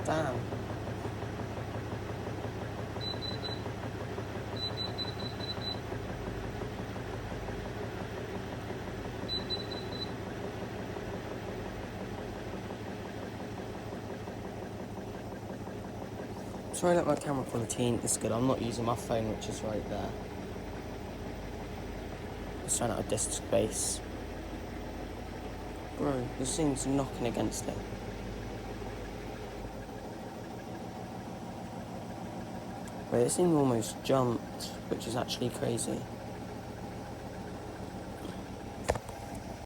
Damn. Sorry that my camera quality ain't this good. I'm not using my phone, which is right there. Just ran out of disk space. Bro, this thing's knocking against it. Wait, this thing almost jumped, which is actually crazy.